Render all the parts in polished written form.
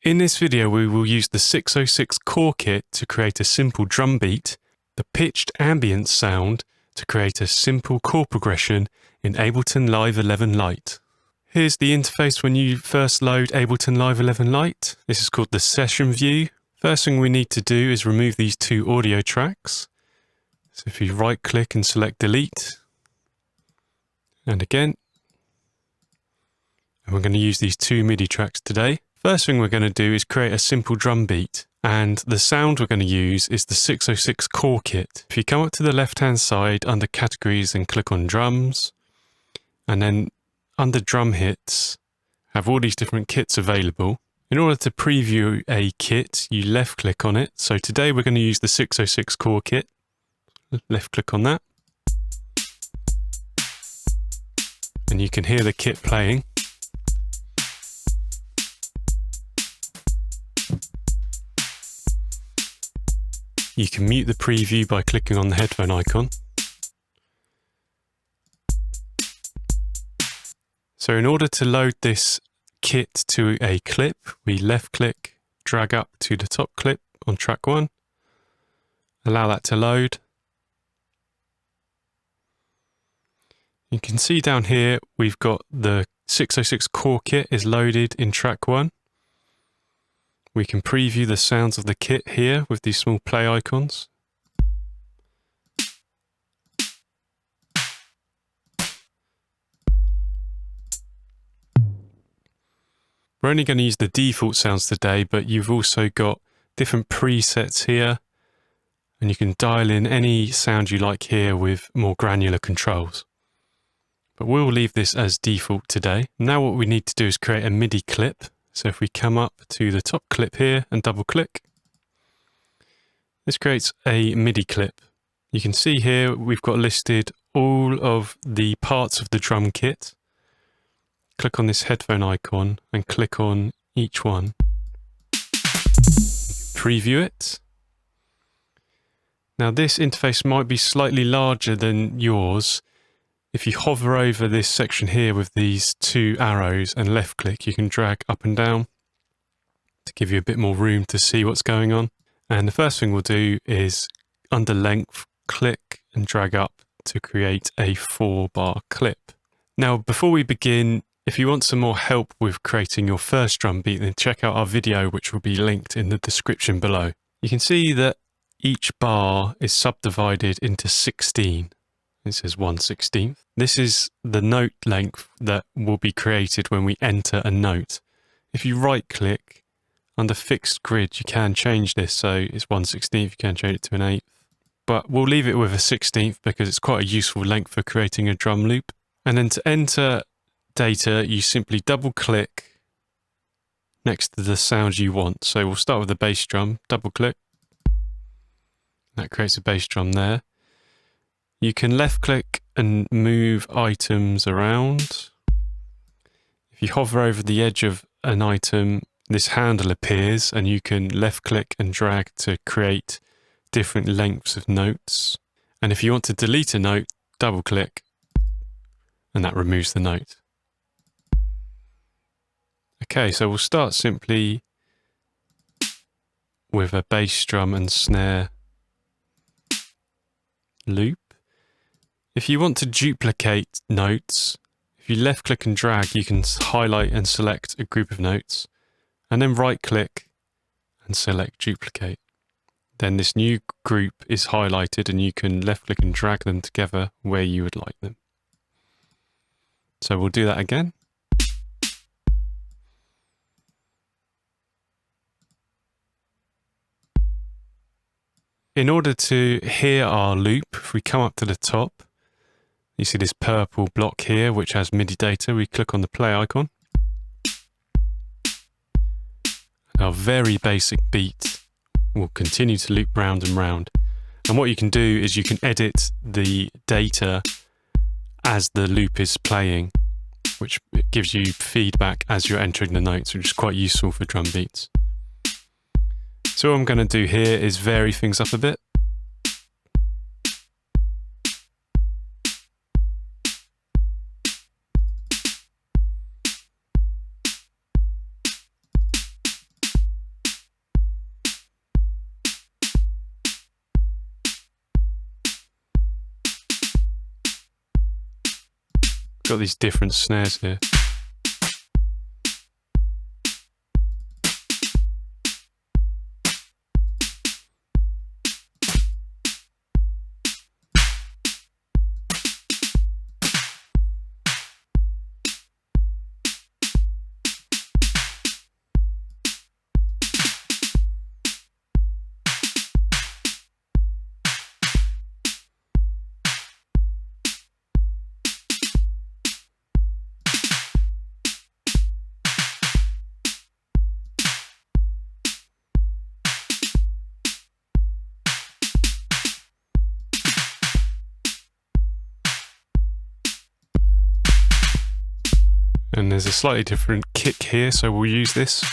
In this video, we will use the 606 Core Kit to create a simple drum beat, the pitched ambience sound to create a simple chord progression in Ableton Live 11 Lite. Here's the interface when you first load Ableton Live 11 Lite. This is called the session view. First thing we need to do is remove these two audio tracks. So if you right click and select delete, and again, and we're going to use these two MIDI tracks today. First thing we're going to do is create a simple drum beat, and the sound we're going to use is the 606 Core Kit. If you come up to the left hand side under categories and click on drums, and then under drum hits have all these different kits available. In order to preview a kit, you left click on it. So today we're going to use the 606 Core Kit. Left click on that, and you can hear the kit playing. You can mute the preview by clicking on the headphone icon. So in order to load this kit to a clip, we left click, drag up to the top clip on track 1, allow that to load. You can see down here we've got the 606 Core Kit is loaded in track 1. We can preview the sounds of the kit here with these small play icons. We're only going to use the default sounds today, but you've also got different presets here, and you can dial in any sound you like here with more granular controls. But we'll leave this as default today. Now what we need to do is create a MIDI clip. So if we come up to the top clip here and double click, this creates a MIDI clip. You can see here we've got listed all of the parts of the drum kit. Click on this headphone icon and click on each one. Preview it. Now this interface might be slightly larger than yours. If you hover over this section here with these two arrows and left click, you can drag up and down to give you a bit more room to see what's going on. And the first thing we'll do is under length, click and drag up to create a 4-bar clip. Now, before we begin, if you want some more help with creating your first drum beat, then check out our video, which will be linked in the description below. You can see that each bar is subdivided into 16. It says 1/16. This is the note length that will be created when we enter a note. If you right click under fixed grid, you can change this. So it's 1/16, you can change it to an 1/8. But we'll leave it with a 16th because it's quite a useful length for creating a drum loop. And then to enter data, you simply double click next to the sound you want. So we'll start with the bass drum, double click. That creates a bass drum there. You can left click and move items around. If you hover over the edge of an item, this handle appears and you can left click and drag to create different lengths of notes. And if you want to delete a note, double click and that removes the note. Okay, so we'll start simply with a bass drum and snare loop. If you want to duplicate notes, if you left click and drag, you can highlight and select a group of notes, and then right click and select duplicate. Then this new group is highlighted and you can left click and drag them together where you would like them. So we'll do that again. In order to hear our loop, if we come up to the top, you see this purple block here, which has MIDI data. We click on the play icon. Our very basic beat will continue to loop round and round. And what you can do is you can edit the data as the loop is playing, which gives you feedback as you're entering the notes, which is quite useful for drum beats. So what I'm going to do here is vary things up a bit. got these different snares here. And there's a slightly different kick here, so we'll use this.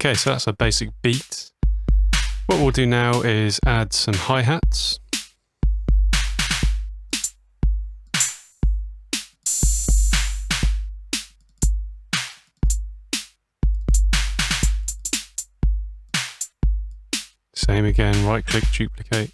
Okay, so that's a basic beat. What we'll do now is add some hi-hats. Same again, right click, duplicate.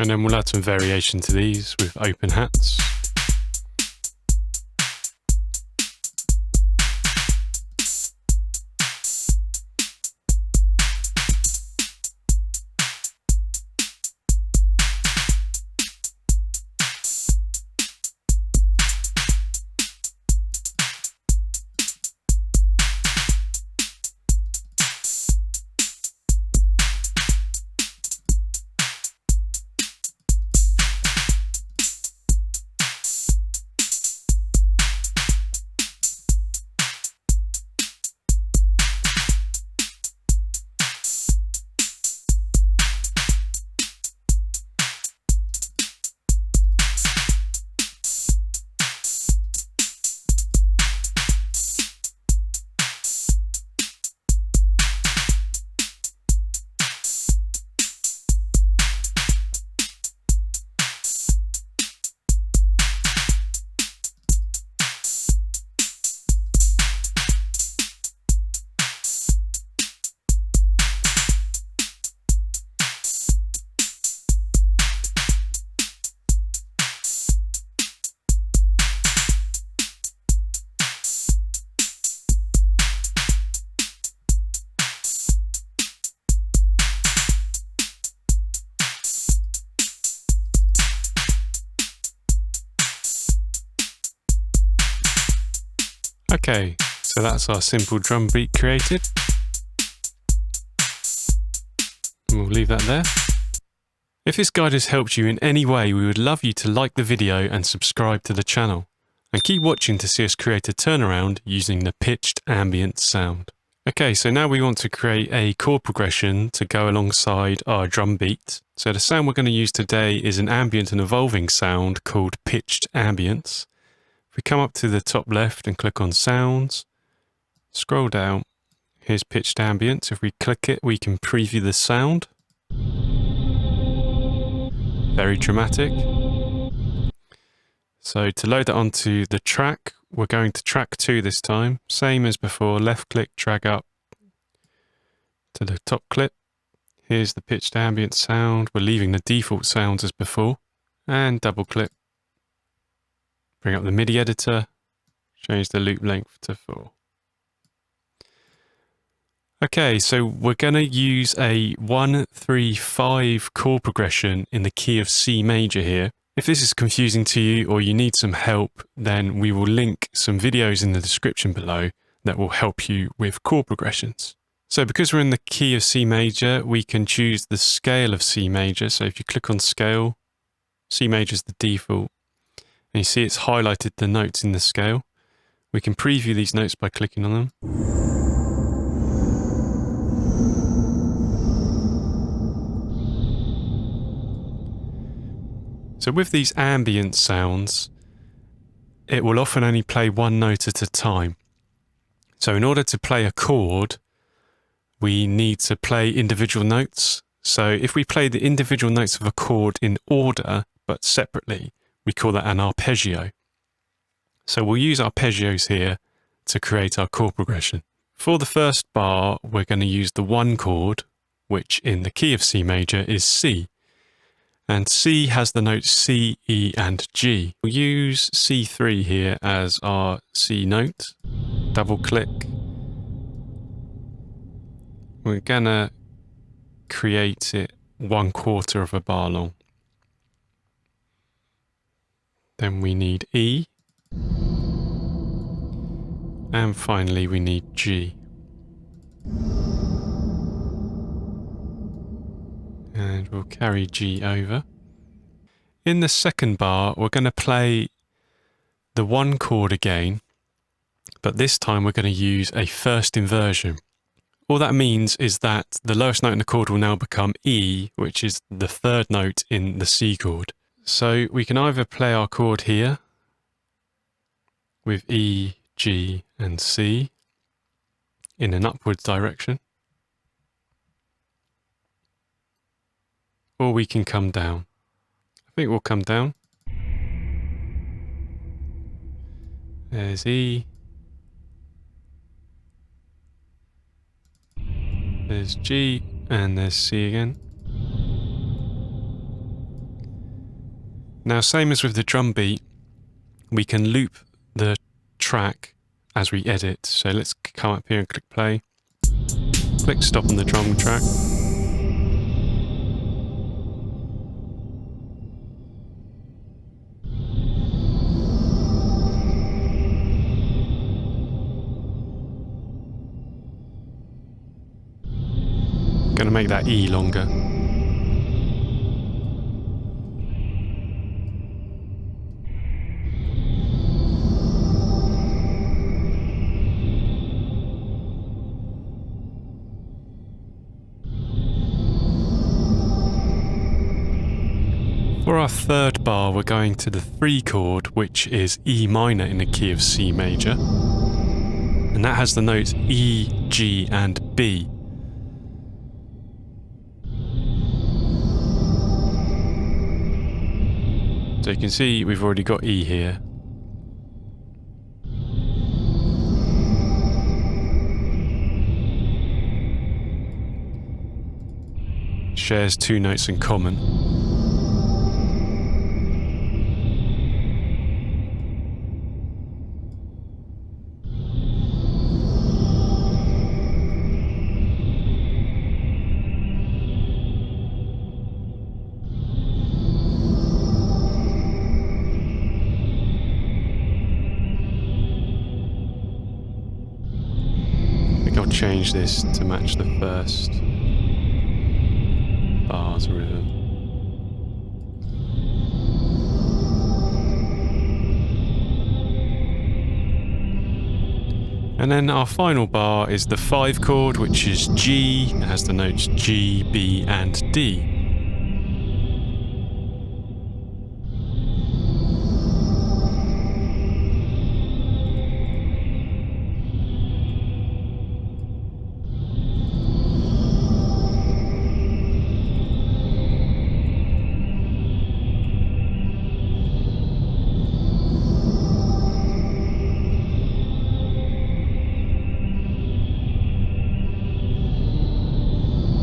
And then we'll add some variation to these with open hats. Okay, so that's our simple drum beat created. And we'll leave that there. If this guide has helped you in any way, we would love you to like the video and subscribe to the channel. And keep watching to see us create a turnaround using the pitched ambience sound. Okay, so now we want to create a chord progression to go alongside our drum beat. So the sound we're going to use today is an ambient and evolving sound called pitched ambience. If we come up to the top left and click on sounds, scroll down, here's pitched ambience. If we click it, we can preview the sound. Very dramatic. So to load that onto the track, we're going to track 2 this time. Same as before, left click, drag up to the top clip. Here's the pitched ambient sound. We're leaving the default sounds as before. And double click. Bring up the MIDI editor. Change the loop length to 4. Okay, so we're going to use a 1-3-5 chord progression in the key of C major here. If this is confusing to you or you need some help, then we will link some videos in the description below that will help you with chord progressions. So because we're in the key of C major, we can choose the scale of C major. So if you click on scale, C major is the default, and you see it's highlighted the notes in the scale. We can preview these notes by clicking on them. So with these ambient sounds, it will often only play one note at a time. So in order to play a chord, we need to play individual notes. So if we play the individual notes of a chord in order, but separately, we call that an arpeggio. So we'll use arpeggios here to create our chord progression. For the first bar, we're going to use the 1 chord, which in the key of C major is C. And C has the notes C, E, and G. We'll use C3 here as our C note. Double click. We're gonna create it 1/4 of a bar long. Then we need E. And finally we need G. And we'll carry G over. In the second bar, we're going to play the 1 chord again, but this time we're going to use a first inversion. All that means is that the lowest note in the chord will now become E, which is the 3rd note in the C chord. So we can either play our chord here with E, G, and C in an upwards direction, or we can come down. I think we'll come down. There's E. There's G, and there's C again. Now, same as with the drum beat, we can loop the track as we edit. So let's come up here and click play. Click stop on the drum track. Going to make that E longer. For our 3rd bar, we're going to the 3 chord, which is E minor in the key of C major. And that has the notes E, G, and B. So you can see we've already got E here. Shares 2 notes in common. I'll change this to match the first bar's rhythm. And then our final bar is the 5 chord, which is G. It has the notes G, B, and D.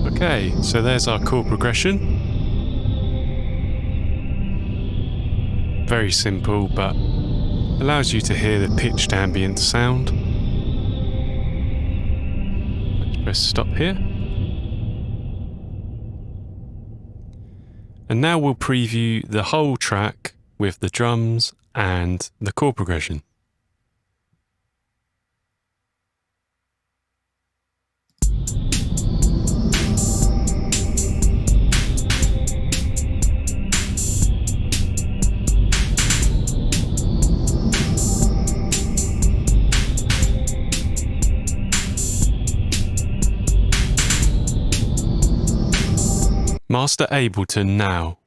Okay, so there's our chord progression. Very simple, but allows you to hear the pitched ambient sound. Let's press stop here. And now we'll preview the whole track with the drums and the chord progression. Master Ableton now.